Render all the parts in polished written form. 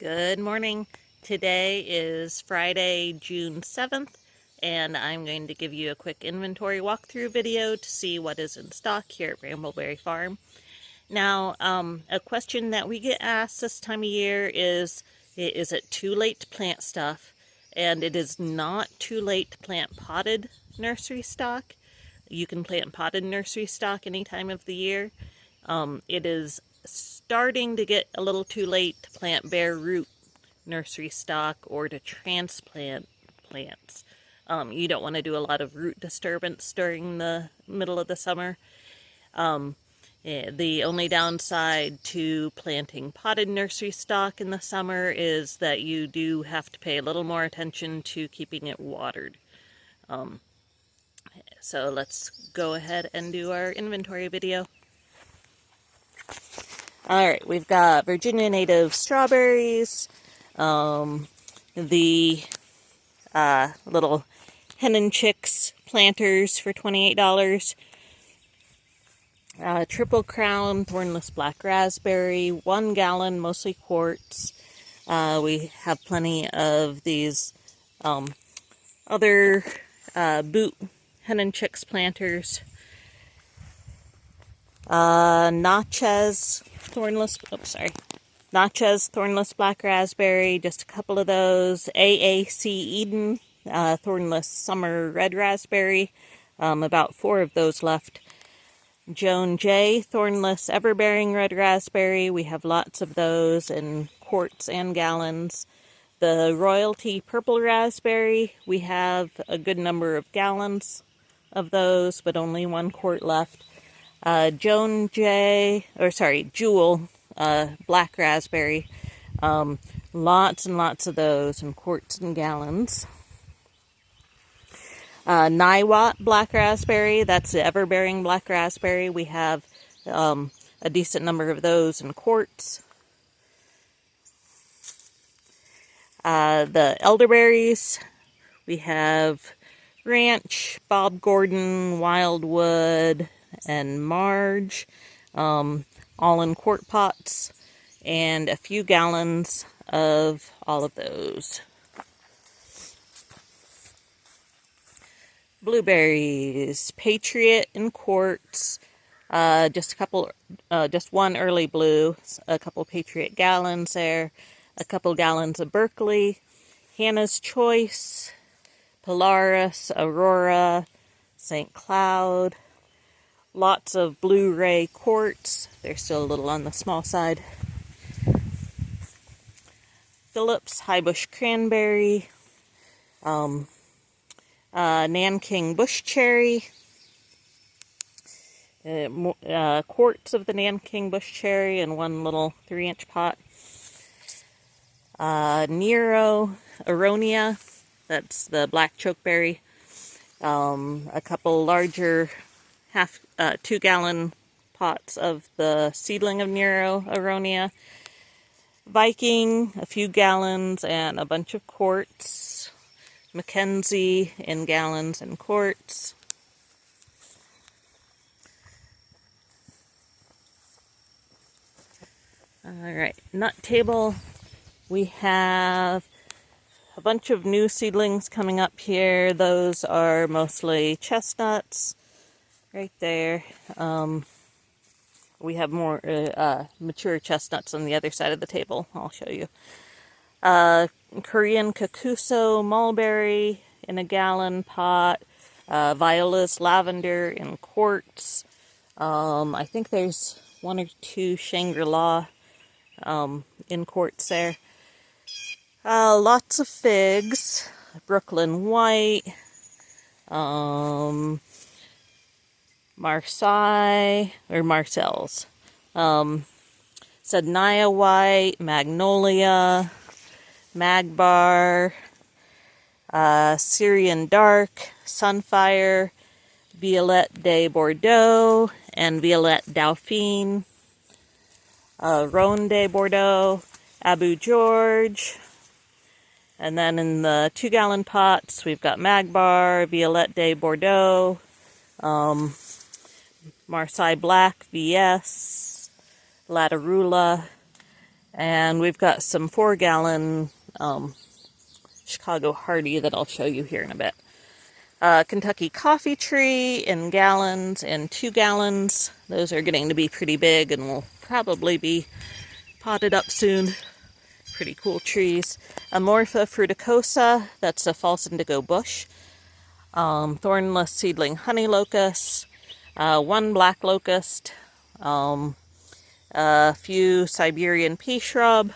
Good morning. Today is Friday, June 7th, and I'm going to give you a quick inventory walkthrough video to see what is in stock here at Brambleberry Farm. Now, a question that we get asked this time of year is it too late to plant stuff? And it is not too late to plant potted nursery stock. You can plant potted nursery stock any time of the year. It is starting to get a little too late to plant bare root nursery stock or to transplant plants. You don't want to do a lot of root disturbance during the middle of the summer. The only downside to planting potted nursery stock in the summer is that you do have to pay a little more attention to keeping it watered. So let's go ahead and do our inventory video. Alright, we've got Virginia native strawberries, the little hen and chicks planters for $28, triple crown thornless black raspberry, 1 gallon, mostly quartz. We have plenty of these other boot hen and chicks planters. Natchez thornless black raspberry, just a couple of those. AAC Eden thornless summer red raspberry, about 4 of those left. Joan J thornless everbearing red raspberry, we have lots of those in quarts and gallons. The Royalty purple raspberry, we have a good number of gallons of those, but only 1 quart left. Jewel black raspberry, lots and lots of those in quarts and gallons. Niwot black raspberry, that's the everbearing black raspberry. We have a decent number of those in quarts. The elderberries, we have Ranch, Bob Gordon, Wildwood, and Marge, all in quart pots, and a few gallons of all of those. Blueberries, Patriot in quarts, just 1 early blue, a couple Patriot gallons there, a couple gallons of Berkeley, Hannah's Choice, Polaris, Aurora, St. Cloud, lots of Blu-ray quartz. They're still a little on the small side. Phillips High Bush Cranberry, Nanking Bush Cherry, quarts of the Nanking Bush Cherry in 1 little 3-inch pot. Nero Aronia, that's the black chokeberry. A couple larger 2-gallon pots of the seedling of Nero Aronia. Viking, a few gallons and a bunch of quarts. Mackenzie in gallons and quarts. Alright, nut table. We have a bunch of new seedlings coming up here. Those are mostly chestnuts. Right there. We have more mature chestnuts on the other side of the table. I'll show you. Korean Kakuso mulberry in a gallon pot. Viola's lavender in quarts. I think there's 1 or 2 Shangri-La in quarts there. Lots of figs. Brooklyn White. Marcel's, Sednaya White, Magnolia, Magbar, Syrian Dark, Sunfire, Violette de Bordeaux, and Violette Dauphine, Rhone de Bordeaux, Abu George, and then in the 2-gallon pots we've got Magbar, Violette de Bordeaux, Marseille Black, VS, Latarula, And we've got some 4-gallon Chicago Hardy that I'll show you here in a bit. Kentucky coffee tree in gallons and 2 gallons. Those are getting to be pretty big and will probably be potted up soon. Pretty cool trees. Amorpha fruticosa, that's a false indigo bush. Thornless seedling honey locust. 1 black locust. A few Siberian pea shrub.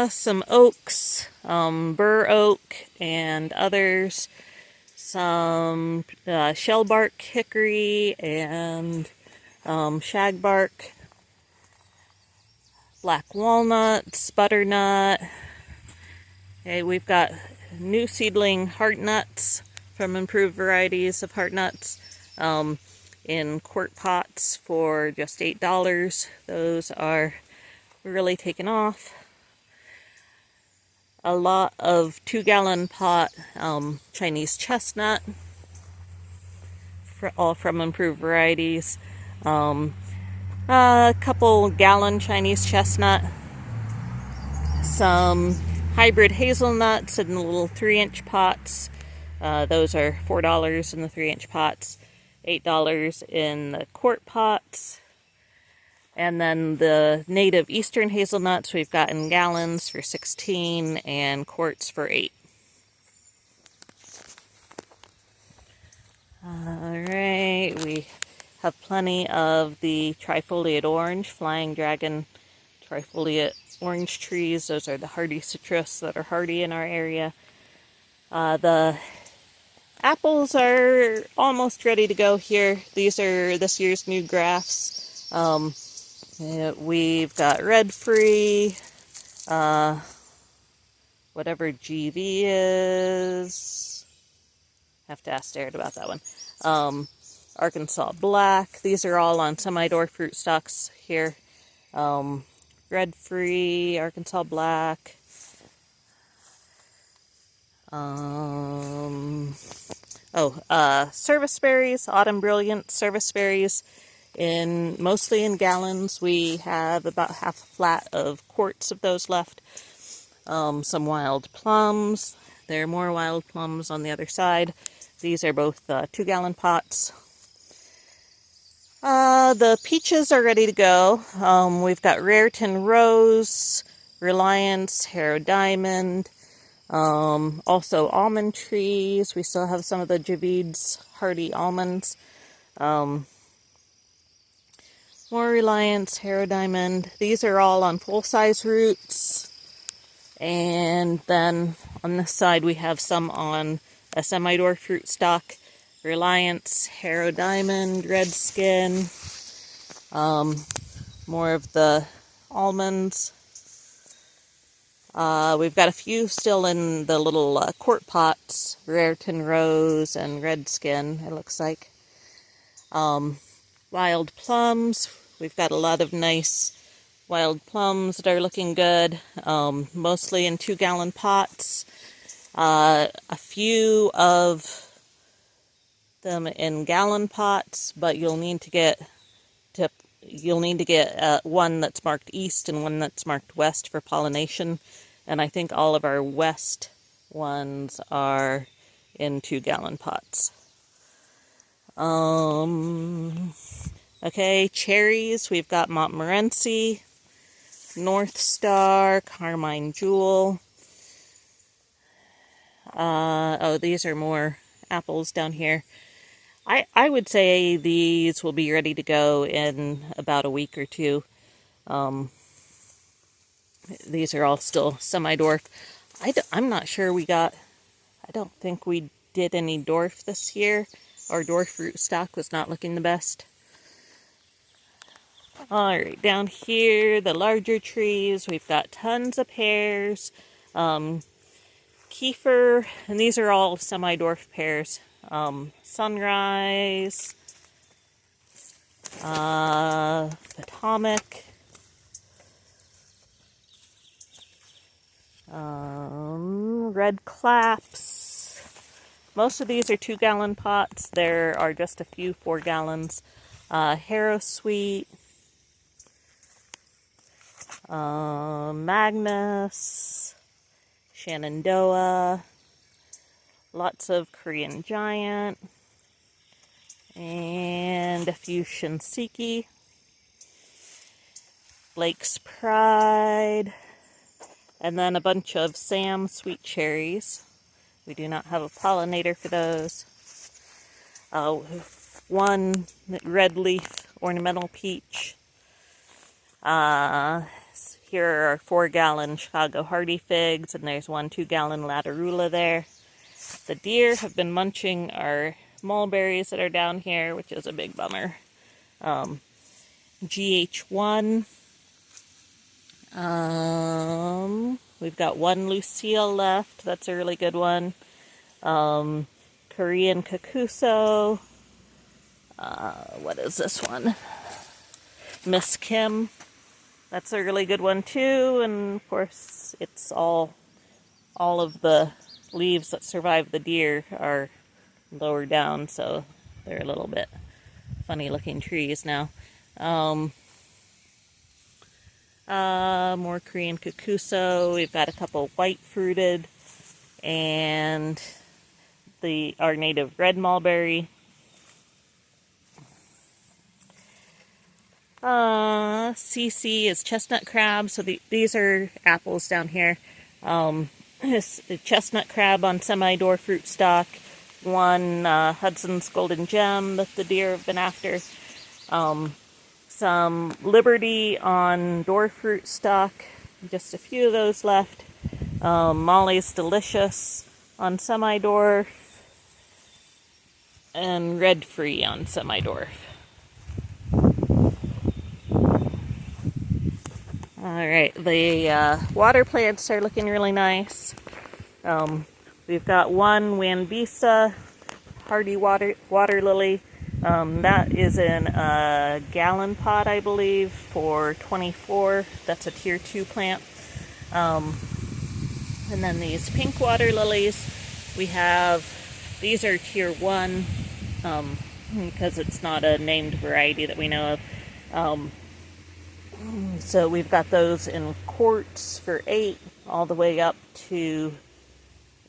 Some oaks, bur oak and others, some shellbark hickory and shagbark, black walnuts, butternut. Okay, we've got new seedling heart nuts from improved varieties of heart nuts in quart pots for just $8. Those are really taken off. A lot of 2-gallon pot Chinese chestnut, all from improved varieties. A couple gallon Chinese chestnut. Some hybrid hazelnuts in the little 3-inch pots. Those are $4 in the 3-inch pots, $8 in the quart pots. And then the native eastern hazelnuts we've got in gallons for $16 and quarts for $8. Alright, we have plenty of the trifoliate orange, flying dragon trifoliate orange trees. Those are the hardy citrus that are hardy in our area. The apples are almost ready to go here. These are this year's new grafts. We've got Red Free, whatever GV is. Have to ask Jared about that one. Arkansas Black. These are all on semi-dwarf fruit stocks here. Red Free, Arkansas Black. Service berries, Autumn Brilliant service berries. Mostly in gallons. We have about half a flat of quarts of those left. Some wild plums. There are more wild plums on the other side. These are both 2-gallon pots. The peaches are ready to go. We've got Raritan Rose, Reliance, Harrow Diamond, also almond trees. We still have some of the Javid's hardy almonds. More Reliance, Harrow Diamond. These are all on full-size roots. And then on this side we have some on a semi-dwarf fruit stock. Reliance, Harrow Diamond, Redskin. More of the almonds. We've got a few still in the little quart pots. Raritan Rose and Redskin, it looks like. Wild plums. We've got a lot of nice wild plums that are looking good. Mostly in 2-gallon pots. A few of them in gallon pots, but you'll need to get one that's marked east and one that's marked west for pollination. And I think all of our west ones are in 2-gallon pots. Okay, cherries. We've got Montmorency, North Star, Carmine Jewel. These are more apples down here. I would say these will be ready to go in about a week or two. These are all still semi-dwarf. I'm not sure I don't think we did any dwarf this year. Our dwarf fruit stock was not looking the best. Alright, down here, the larger trees, we've got tons of pears, kefir, and these are all semi-dwarf pears. Sunrise, Potomac, red claps, Most of these are 2-gallon pots. There are just a few 4 gallons. Harrow Sweet, Magnus, Shenandoah, lots of Korean Giant, and a few Shinseki, Blake's Pride, and then a bunch of Sam Sweet Cherries. We do not have a pollinator for those. One red leaf ornamental peach. Here are 4-gallon Chicago Hardy figs, and there's one 2-gallon Latarula there. The deer have been munching our mulberries that are down here, which is a big bummer. GH1. We've got one Lucille left. That's a really good one. Korean Kakuso. What is this one? Miss Kim. That's a really good one too. And of course, it's all of the leaves that survive the deer are lower down, so they're a little bit funny looking trees now. More Korean Kakuso. We've got a couple white fruited, and our native red mulberry. CC is chestnut crab. So these are apples down here. This chestnut crab on semi-door fruit stock. One Hudson's Golden Gem that the deer have been after. Some Liberty on door fruit stock. Just a few of those left. Molly's Delicious on semi-dwarf. And Red Free on semi-dwarf. Alright, the water plants are looking really nice. We've got one Wambisa hardy water lily. That is in a gallon pot, I believe, for 24. That's a tier 2 plant. And then these pink water lilies, these are tier 1, because it's not a named variety that we know of. So we've got those in quarts for 8, all the way up to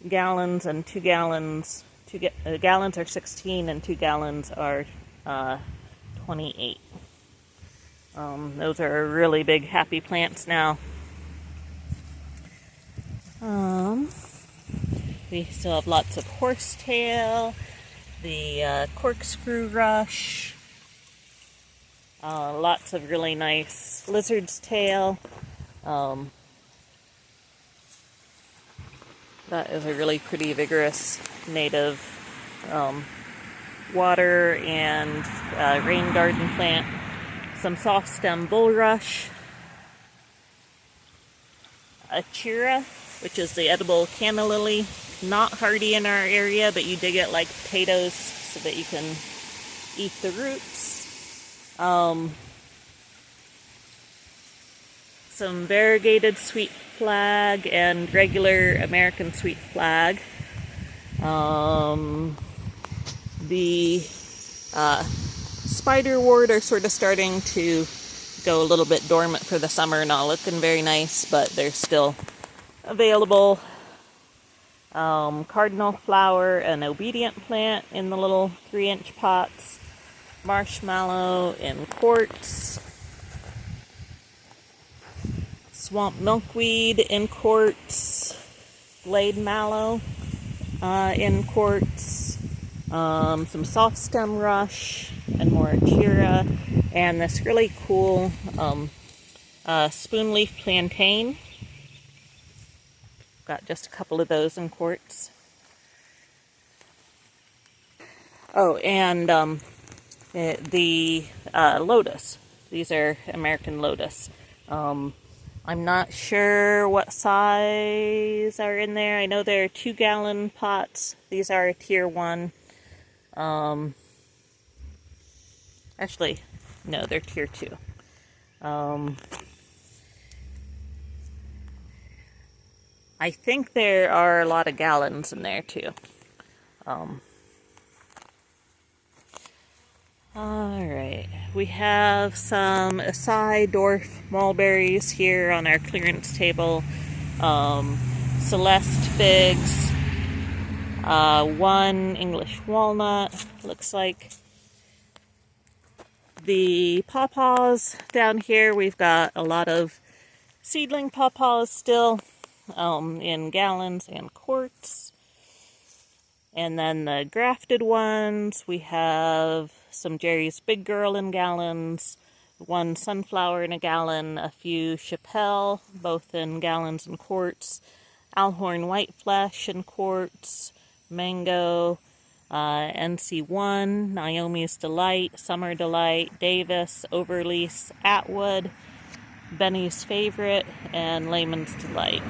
gallons, and 2 gallons. Gallons are 16 and 2 gallons are 28. Those are really big happy plants now. We still have lots of horsetail, the corkscrew rush, lots of really nice lizard's tail. That is a really pretty vigorous native water and rain garden plant. Some soft stem bulrush. Achira, which is the edible canna lily. Not hardy in our area, but you dig it like potatoes so that you can eat the roots. Some variegated sweet flag and regular American sweet flag. The spiderwort are sort of starting to go a little bit dormant for the summer, not looking very nice, but they're still available. Cardinal flower, an obedient plant in the little 3-inch pots. Marshmallow in quarts. Swamp milkweed in quarts. Blade mallow in quarts. Some soft stem rush and more achira. And this really cool spoonleaf plantain. Got just a couple of those in quarts. Oh, and the lotus. These are American lotus. I'm not sure what size are in there. I know there are 2-gallon pots. These are a tier 1. Actually, no, they're tier 2. I think there are a lot of gallons in there too. Alright, we have some Acai dwarf mulberries here on our clearance table. Celeste figs, one English walnut, looks like. The pawpaws down here, we've got a lot of seedling pawpaws still in gallons and quarts. And then the grafted ones, we have some Jerry's Big Girl in gallons, one sunflower in a gallon, a few Chappelle, both in gallons and quarts, Alhorn White Flesh in quarts, Mango, NC1, Naomi's Delight, Summer Delight, Davis, Overlease, Atwood, Benny's Favorite, and Layman's Delight.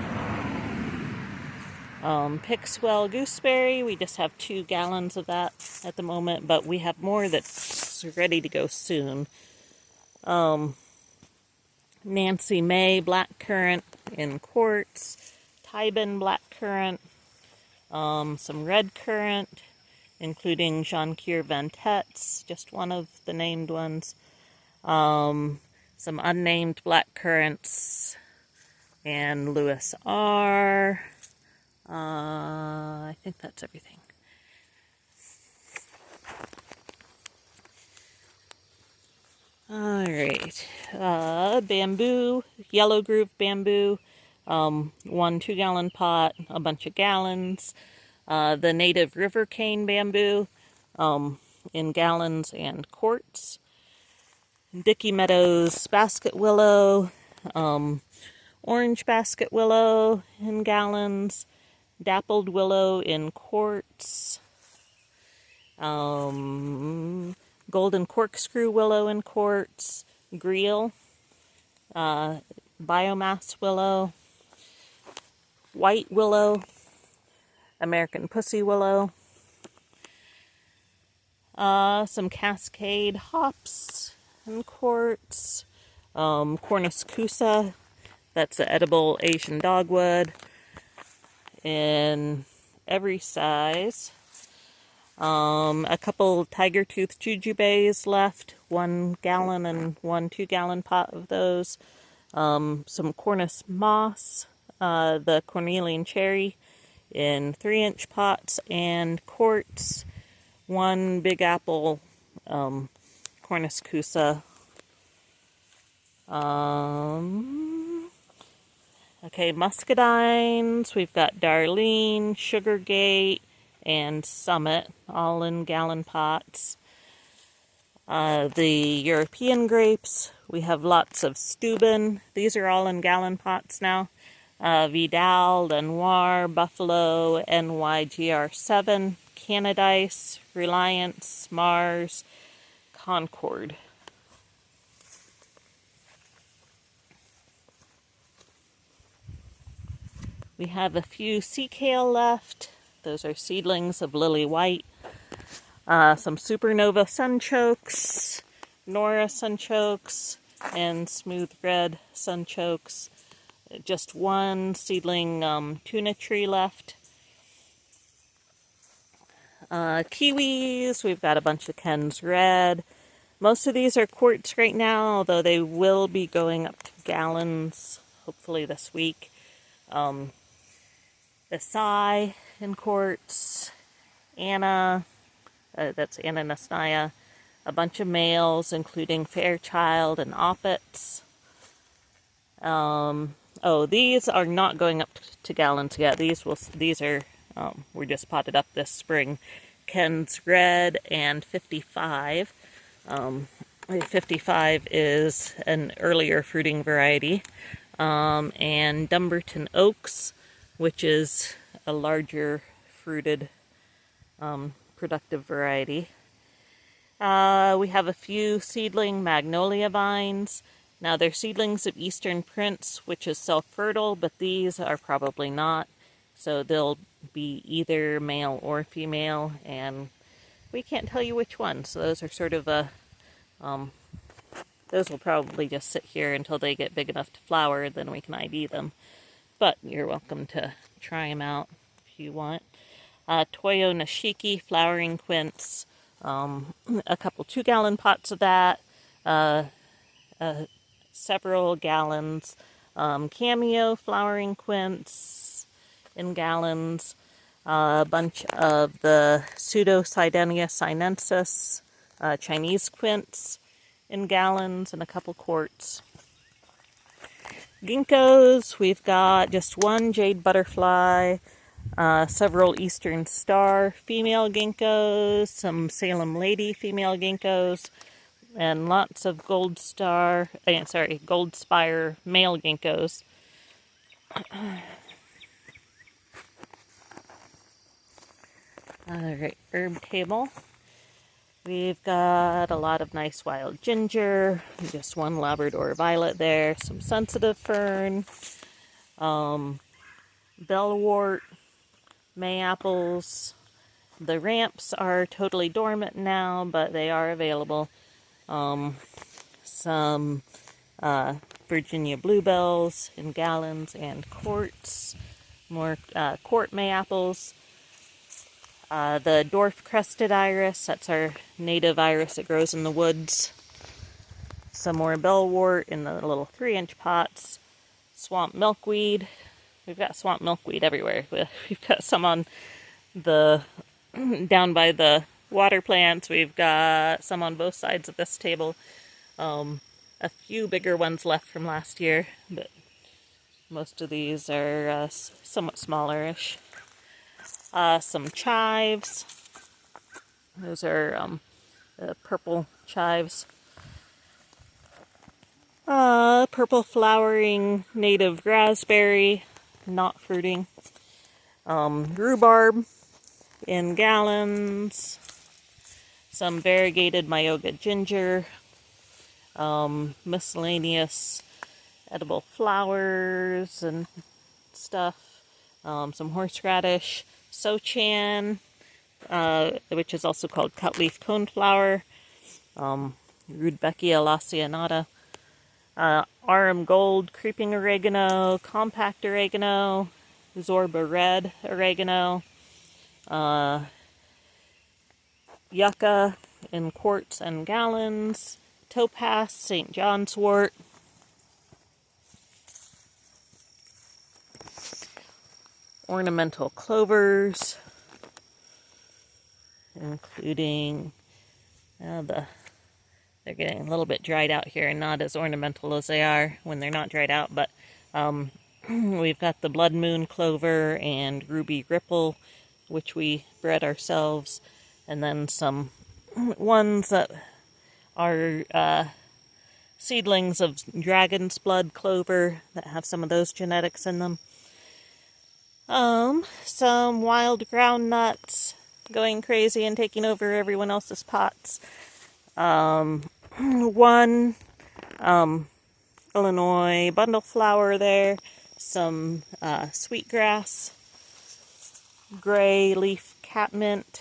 Pixwell Gooseberry, we just have 2 gallons of that at the moment, but we have more that's ready to go soon. Nancy May Blackcurrant in quarts, Tybin Blackcurrant, some red currant, including Jean-Cure Ventet's, just one of the named ones, some unnamed blackcurrants, and Lewis R. I think that's everything. Alright, bamboo, yellow groove bamboo, 1 2-gallon pot, a bunch of gallons. The native river cane bamboo, in gallons and quarts. Dickey Meadows basket willow, orange basket willow in gallons. Dappled willow in quarts, golden corkscrew willow in quarts, Greel, biomass willow, white willow, American pussy willow, some Cascade hops in quarts, Cornus Cusa, that's the edible Asian dogwood, in every size. A couple tiger tooth jujubes left, 1 gallon and 1 2-gallon pot of those. Some Cornus moss, the cornelian cherry in 3-inch pots and quarts. 1 big apple Cornus Cusa. Okay, muscadines, we've got Darlene, Sugargate, and Summit, all in gallon pots. The European grapes, we have lots of Steuben. These are all in gallon pots now. Vidal, Lenoir, Buffalo, NYGR7, Canadice, Reliance, Mars, Concord. We have a few sea kale left. Those are seedlings of lily white. Some supernova sunchokes, Nora sunchokes, and smooth red sunchokes. Just 1 seedling tuna tree left. Kiwis, we've got a bunch of Ken's Red. Most of these are quarts right now, although they will be going up to gallons, hopefully this week. Acai in quarts, Anna, that's Anna Nasnaya, a bunch of males, including Fairchild and Oppets. Oh, these are not going up to gallons yet. These are were just potted up this spring. Ken's Red and 55. 55 is an earlier fruiting variety. And Dumbarton Oaks, which is a larger fruited productive variety. We have a few seedling magnolia vines. Now they're seedlings of Eastern Prince, which is self-fertile, but these are probably not. So they'll be either male or female, and we can't tell you which one. So those are sort of a, those will probably just sit here until they get big enough to flower, then we can ID them. But you're welcome to try them out if you want. Toyo Nishiki flowering quince, a couple 2-gallon pots of that, several gallons, Cameo flowering quince in gallons, a bunch of the Pseudocydenia sinensis Chinese quince in gallons, and a couple quarts. Ginkgos, we've got just one jade butterfly, several Eastern Star female ginkgos, some Salem Lady female ginkgos, and lots of Gold Spire male ginkgos. Alright, herb table. We've got a lot of nice wild ginger, just one Labrador violet there, some sensitive fern, bellwort, May-apples. The ramps are totally dormant now, but they are available. Some Virginia bluebells in gallons and quarts, more quart May-apples. The dwarf crested iris, that's our native iris that grows in the woods. Some more bellwort in the little 3-inch pots. Swamp milkweed. We've got swamp milkweed everywhere. We've got some on the down by the water plants. We've got some on both sides of this table. A few bigger ones left from last year, but most of these are somewhat smallerish. Some chives. Those are purple chives. Purple flowering native raspberry, not fruiting. Rhubarb in gallons. Some variegated Myoga ginger. Miscellaneous edible flowers and stuff. Some horseradish. Sochan, which is also called cutleaf coneflower, Rudbeckia laccionata, Arum gold creeping oregano, compact oregano, Zorba red oregano, yucca in quarts and gallons, topaz, St. John's wort, ornamental clovers, including they're getting a little bit dried out here and not as ornamental as they are when they're not dried out, but we've got the blood moon clover and ruby ripple, which we bred ourselves, and then some ones that are seedlings of dragon's blood clover that have some of those genetics in them. Some wild ground nuts going crazy and taking over everyone else's pots. One Illinois bundle flower there. Some sweetgrass, gray leaf catmint,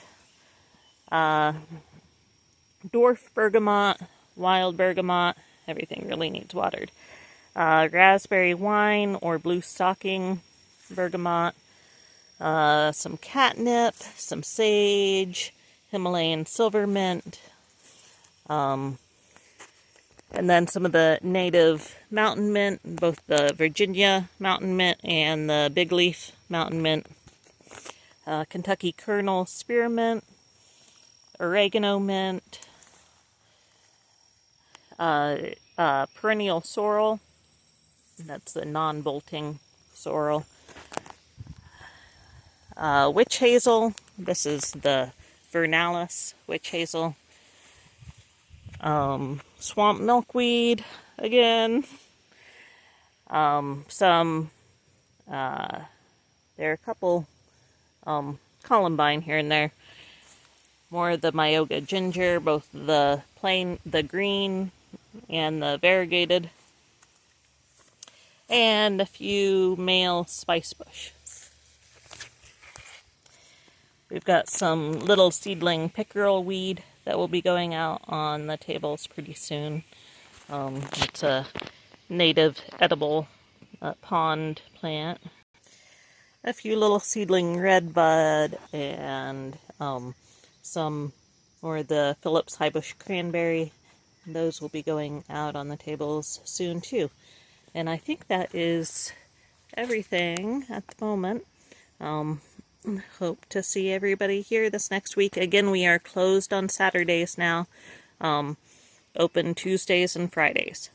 dwarf bergamot, wild bergamot. Everything really needs watered. Raspberry wine or blue stocking bergamot, some catnip, some sage, Himalayan silver mint, and then some of the native mountain mint, both the Virginia mountain mint and the big leaf mountain mint, Kentucky kernel spearmint, oregano mint, perennial sorrel, that's the non-bolting sorrel, witch hazel, this is the vernalis witch hazel, swamp milkweed again, some, there are a couple columbine here and there, more of the Myoga ginger, both the plain, the green, and the variegated, and a few male spice bush. We've got some little seedling pickerel weed that will be going out on the tables pretty soon. It's a native edible pond plant. a few little seedling redbud and some more the Phillips High Bush cranberry. Those will be going out on the tables soon too. And I think that is everything at the moment. Hope to see everybody here this next week. Again, we are closed on Saturdays now. Open Tuesdays and Fridays.